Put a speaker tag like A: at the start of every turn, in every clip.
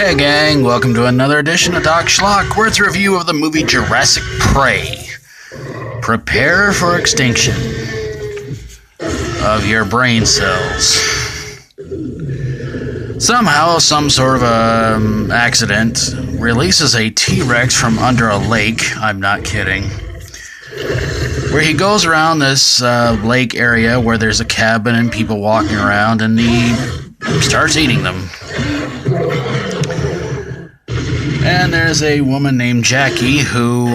A: Hey gang, welcome to another edition of Doc Schlock, where it's a review of the movie Jurassic Prey. Prepare for extinction of your brain cells. Somehow, some sort of accident releases a T-Rex from under a lake. I'm not kidding. Where he goes around this lake area where there's a cabin and people walking around, and he starts eating them. And there's a woman named Jackie who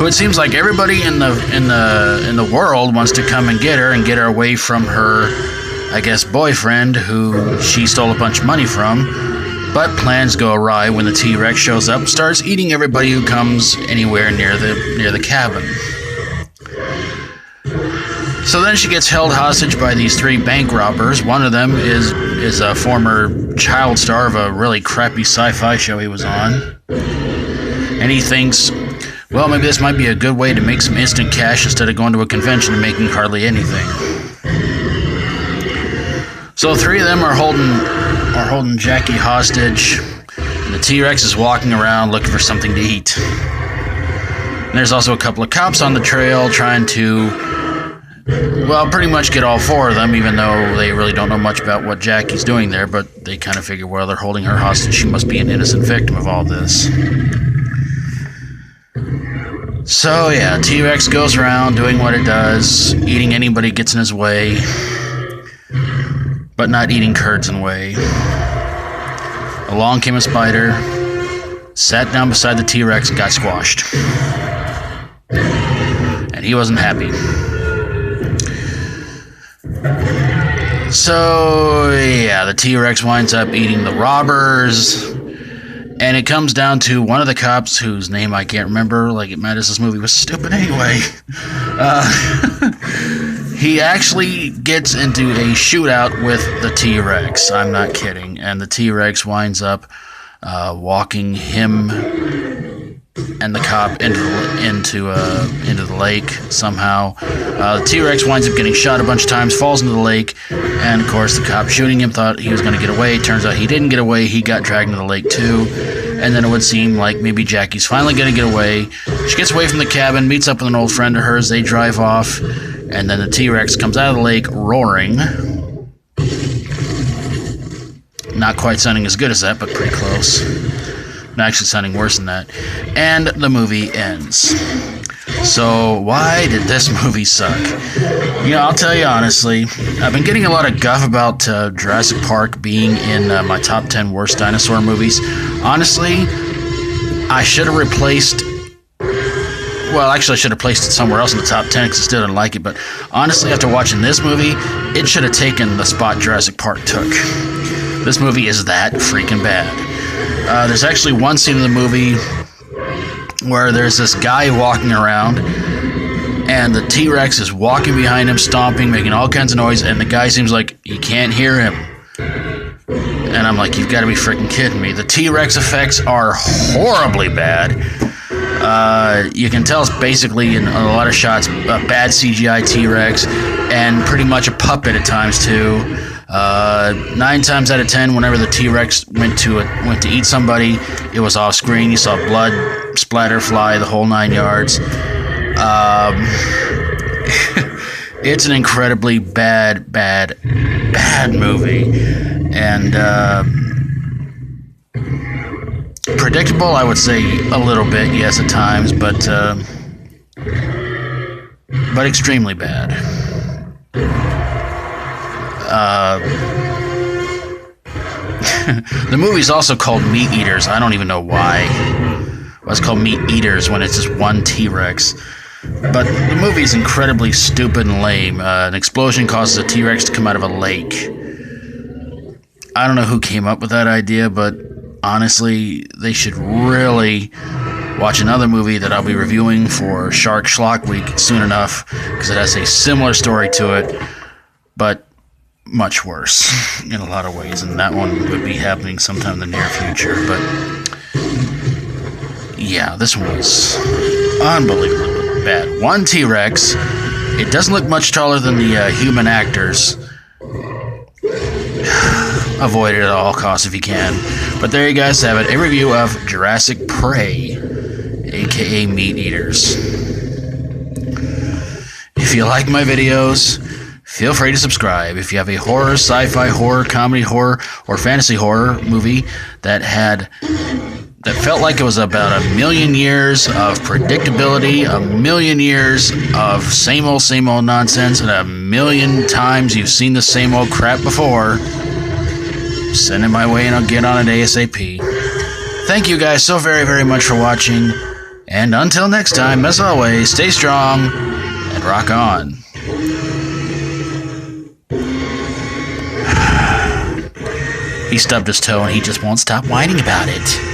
A: it seems like everybody in the world wants to come and get her away from her, I guess, boyfriend who she stole a bunch of money from. But plans go awry when the T-Rex shows up and starts eating everybody who comes anywhere near the cabin. So then she gets held hostage by these three bank robbers. One of them is a former child star of a really crappy sci-fi show he was on. And he thinks, well, maybe this might be a good way to make some instant cash instead of going to a convention and making hardly anything. So three of them are holding Jackie hostage, and the T-Rex is walking around looking for something to eat. And there's also a couple of cops on the trail trying to, well, pretty much get all four of them, even though they really don't know much about what Jackie's doing there, but they kind of figure, well, they're holding her hostage, she must be an innocent victim of all this. So, yeah, T-Rex goes around doing what it does, eating anybody gets in his way, but not eating Kurt's in way. Along came a spider, sat down beside the T-Rex and got squashed. And he wasn't happy. So, yeah, the T-Rex winds up eating the robbers, and it comes down to one of the cops, whose name I can't remember, like it matters, this movie was stupid anyway. He actually gets into a shootout with the T-Rex, I'm not kidding, and the T-Rex winds up walking him and the cop into the lake somehow. The T-Rex winds up getting shot a bunch of times, falls into the lake, and of course the cop shooting him thought he was going to get away. Turns out he didn't get away, he got dragged into the lake too. And then it would seem like maybe Jackie's finally going to get away. She gets away from the cabin, meets up with an old friend of hers, they drive off, and then the T-Rex comes out of the lake roaring. Not quite sounding as good as that, but pretty close. Actually sounding worse than that. And the movie ends. So why did this movie suck? You know, I'll tell you honestly, I've been getting a lot of guff about Jurassic Park being in my top 10 worst dinosaur movies. Honestly, I should have replaced... Well, actually, I should have placed it somewhere else in the top 10 because I still didn't like it. But honestly, after watching this movie, it should have taken the spot Jurassic Park took. This movie is that freaking bad. There's actually one scene in the movie where there's this guy walking around, and the T-Rex is walking behind him, stomping, making all kinds of noise, and the guy seems like he can't hear him. And I'm like, you've got to be freaking kidding me. The T-Rex effects are horribly bad. You can tell it's basically, in a lot of shots, a bad CGI T-Rex, and pretty much a puppet at times too. 9 times out of 10, whenever the T-Rex went to eat somebody, it was off screen. You saw blood splatter fly, the whole 9 yards. It's an incredibly bad movie, and predictable, I would say, a little bit, yes, at times, but extremely bad. The movie's also called Meat Eaters. I don't even know why. Well, it's called Meat Eaters when it's just one T-Rex. But the movie's incredibly stupid and lame. An explosion causes a T-Rex to come out of a lake. I don't know who came up with that idea, but honestly, they should really watch another movie that I'll be reviewing for Shark Schlock Week soon enough, because it has a similar story to it, but much worse in a lot of ways, and that one would be happening sometime in the near future. But yeah, this one was unbelievably bad. One T-Rex, it doesn't look much taller than the human actors. avoid it at all costs if you can. But there you guys have it, a review of Jurassic Prey, aka Meat Eaters. If you like my videos, feel free to subscribe. If you have a horror, sci-fi horror, comedy horror, or fantasy horror movie that felt like it was about 1,000,000 years of predictability, 1,000,000 years of same old nonsense, and 1,000,000 times you've seen the same old crap before, send it my way and I'll get on it ASAP. Thank you guys so very, very much for watching. And until next time, as always, stay strong and rock on. He stubbed his toe and he just won't stop whining about it.